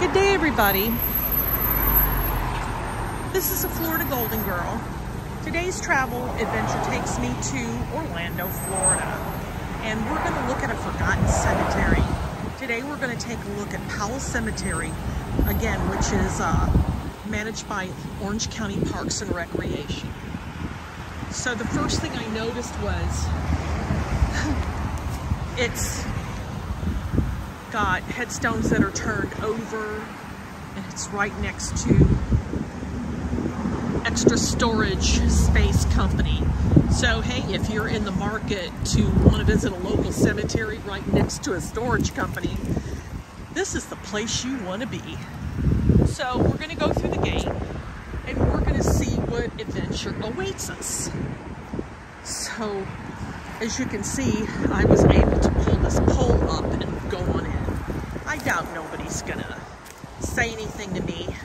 Good day, everybody. This is a Florida Golden Girl. Today's travel adventure takes me to Orlando, Florida. And we're going to look at a forgotten cemetery. Today we're going to take a look at Powell Cemetery, again, which is managed by Orange County Parks and Recreation. So the first thing I noticed was it's got headstones that are turned over, and it's right next to Extra Storage Space Company. So hey, if you're in the market to want to visit a local cemetery right next to a storage company, this is the place you want to be. So we're going to go through the gate and we're going to see what adventure awaits us. So as you can see, I was able to pull this pole up and go on in. I doubt nobody's gonna say anything to me,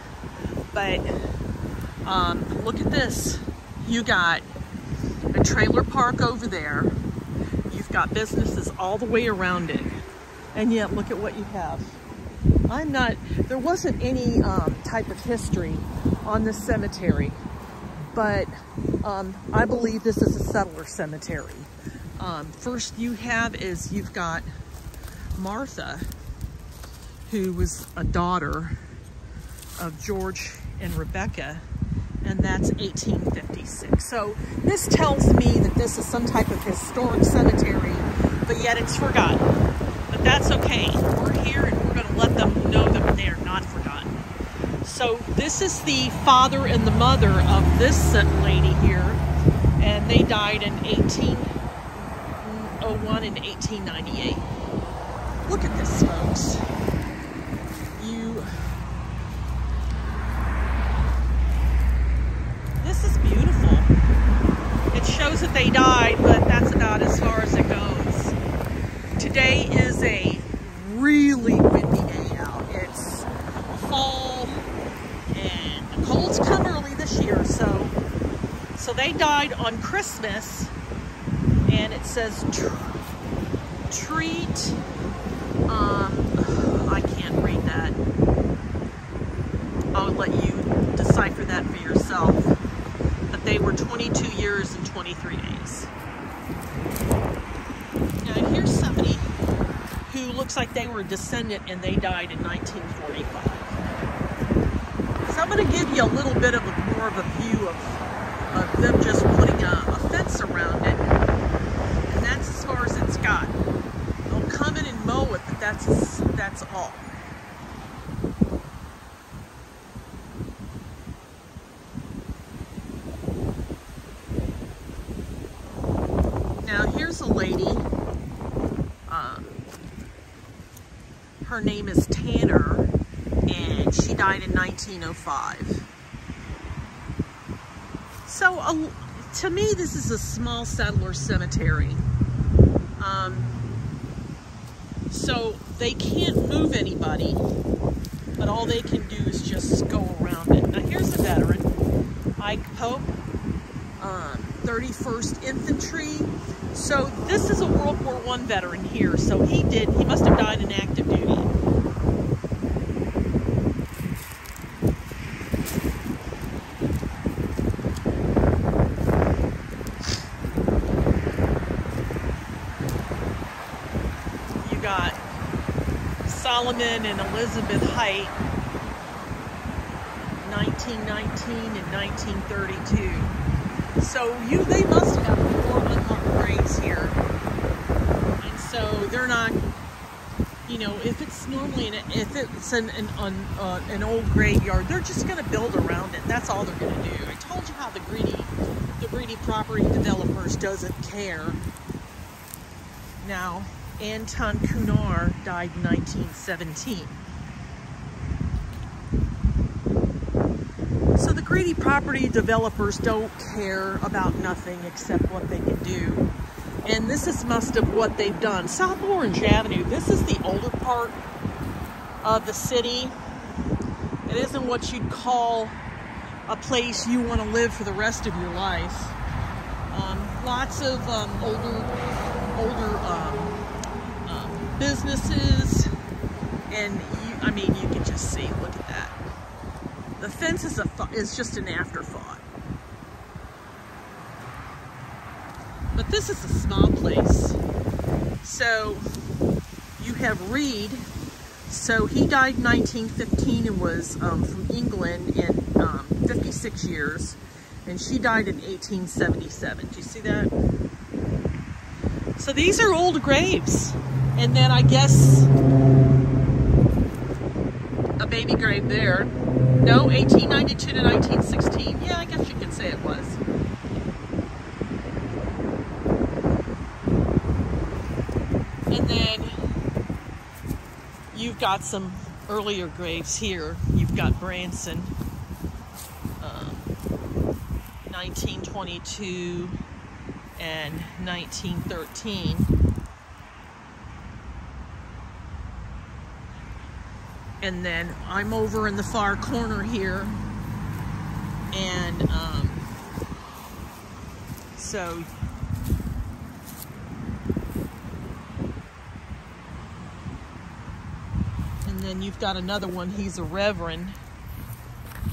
but look at this. You got a trailer park over there. You've got businesses all the way around it, and yet look at what you have. There wasn't any type of history on this cemetery, but I believe this is a settler cemetery. First you've got Martha, who was a daughter of George and Rebecca, and that's 1856. So this tells me that this is some type of historic cemetery, but yet it's forgotten. But that's okay. We're here and we're going to let them know that they are not forgotten. So this is the father and the mother of this lady here, and they died in 1801 and 1898. Look at this, folks. This is beautiful. It shows that they died, but that's about as far as it goes. Today is a really windy day out. It's fall, and the colds come early this year, so they died on Christmas, and it says treat, I can't read that. I'll let you decipher that for yourself. But they were 22 years and 23 days. Now here's somebody who looks like they were a descendant and they died in 1945. So I'm going to give you a little bit of more of a view of them just putting a fence around it. And that's as far as it's got. They'll come in and mow it, but that's all. Now here's a lady, her name is Tanner, and she died in 1905. So to me, this is a small settler cemetery. So they can't move anybody, but all they can do is just go around it. Now here's a veteran, Ike Pope, 31st Infantry. So this is a World War I veteran here. So he must have died in active duty. You got Solomon and Elizabeth Height, 1919 and 1932. So they must have 4 unmarked graves here, and so they're not, if it's normally an old graveyard, they're just going to build around it. That's all they're going to do. I told you how the greedy property developers doesn't care. Now, Anton Cunard died in 1917. So the greedy property developers don't care about nothing except what they can do. And this is most of what they've done. South Orange Avenue, this is the older part of the city. It isn't what you'd call a place you want to live for the rest of your life. Lots of older businesses, and you can just to see. Look at that. The fence is just an afterthought. But this is a small place. So you have Reed. So he died in 1915 and was from England in 56 years. And she died in 1877. Do you see that? So these are old graves. And then I guess a baby grave there. No, 1892 to 1916. Yeah, I guess you could say it was. And then you've got some earlier graves here. You've got Branson, 1922 and 1913. And then I'm over in the far corner here, and so and then you've got another one. He's a reverend,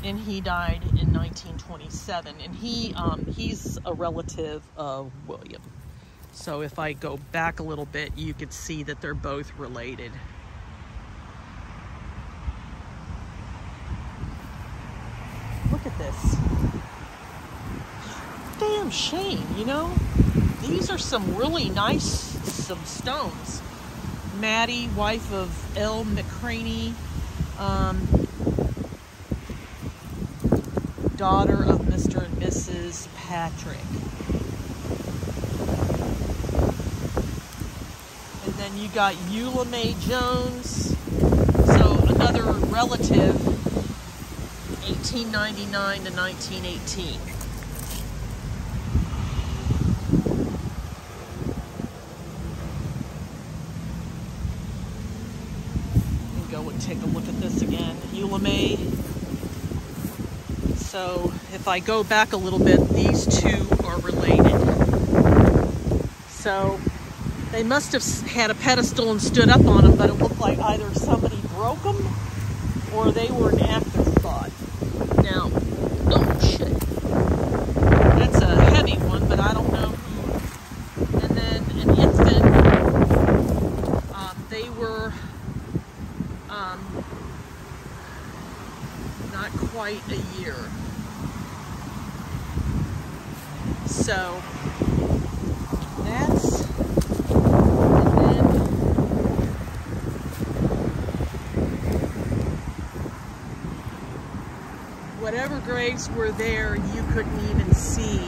and he died in 1927, and he's a relative of William. So if I go back a little bit, you could see that they're both related. Look at this. Damn shame, you know? These are some really nice stones. Maddie, wife of L. McCraney, daughter of Mr. and Mrs. Patrick. And then you got Eula Mae Jones, so another relative, 1899 to 1918. And go and take a look at this again. Eula Mae. So if I go back a little bit, these two are related. So they must have had a pedestal and stood up on them, but it looked like either somebody broke them or they were an afterthought. Now, oh shit, that's a heavy one, but I don't know who. And then an infant, they were not quite a year. So that's, and then whatever graves were there, you couldn't even see.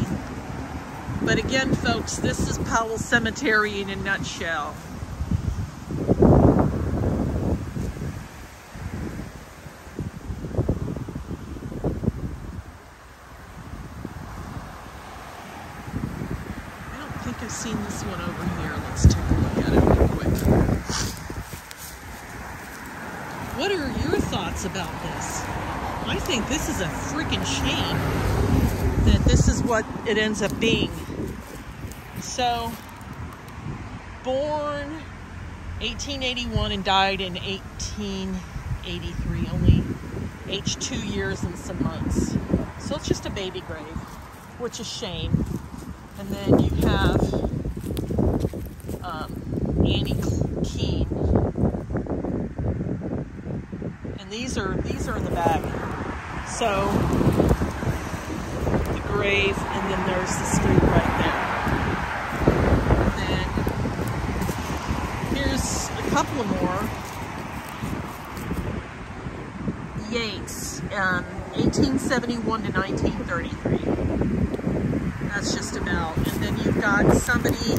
But again, folks, this is Powell Cemetery in a nutshell. I think I've seen this one over here. Let's take a look at it real quick. What are your thoughts about this? I think this is a freaking shame that this is what it ends up being. So, born 1881 and died in 1883, only aged 2 years and some months. So it's just a baby grave, which is a shame. And then you have Annie Keene, and these are in the back. So the grave, and then there's the street right there. And then here's a couple more. Yates, 1871 to 1933. That's just about. And then you've got somebody,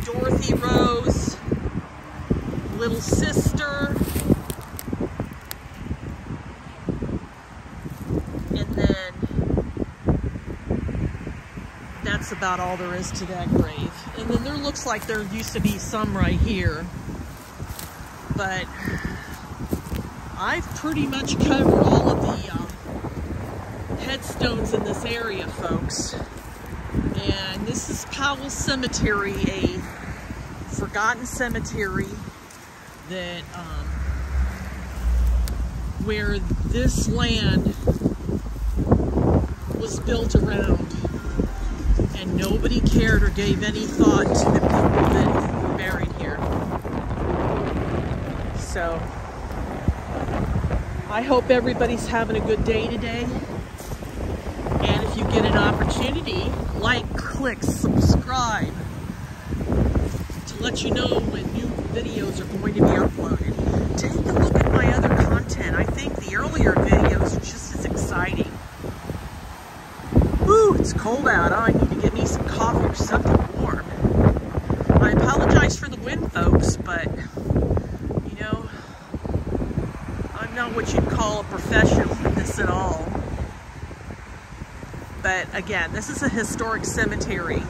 Dorothy Rose, little sister, and then that's about all there is to that grave. And then there looks like there used to be some right here, but I've pretty much covered all of the headstones in this area, folks. And this is Powell Cemetery, a forgotten cemetery that where this land was built around, and nobody cared or gave any thought to the people that were buried here. So I hope everybody's having a good day today. And if you get an opportunity, like, click, subscribe to let you know when new videos are going to be uploaded. Take a look at my other content. I think the earlier videos are just as exciting. Woo, it's cold out. I need to get me some coffee or something warm. I apologize for the wind, folks, but, you know, I'm not what you'd call a professional in this at all. But again, this is a historic cemetery,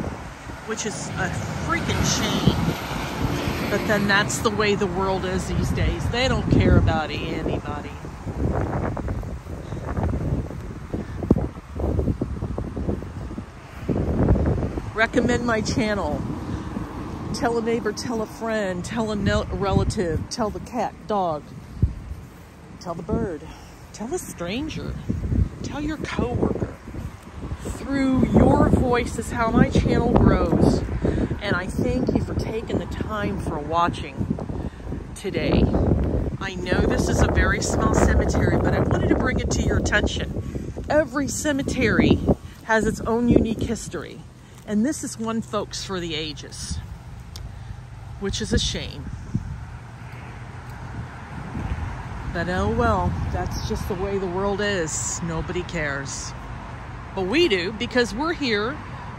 which is a freaking shame. But then that's the way the world is these days. They don't care about anybody. Recommend my channel. Tell a neighbor, tell a friend, tell a relative, tell the cat, dog, tell the bird, tell a stranger, tell your coworker. Through your voice is how my channel grows. And I thank you for taking the time for watching today. I know this is a very small cemetery, but I wanted to bring it to your attention. Every cemetery has its own unique history. And this is one, folks, for the ages, which is a shame. But oh well, that's just the way the world is. Nobody cares. But we do, because we're here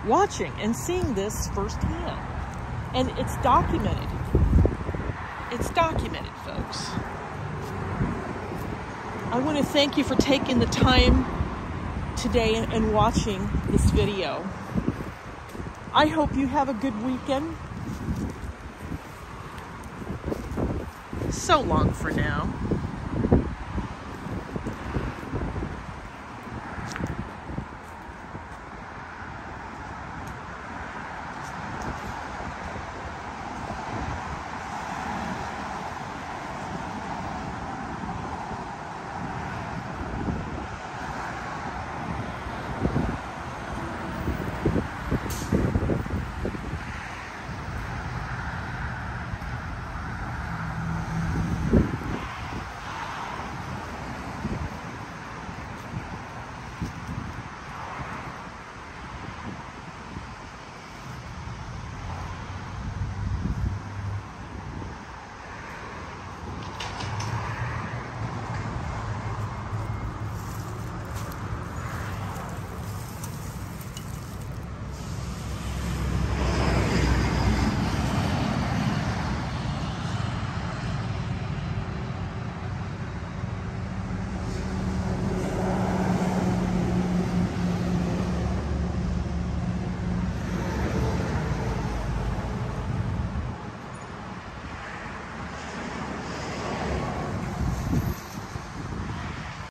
watching and seeing this firsthand. And it's documented. It's documented, folks. I want to thank you for taking the time today and watching this video. I hope you have a good weekend. So long for now.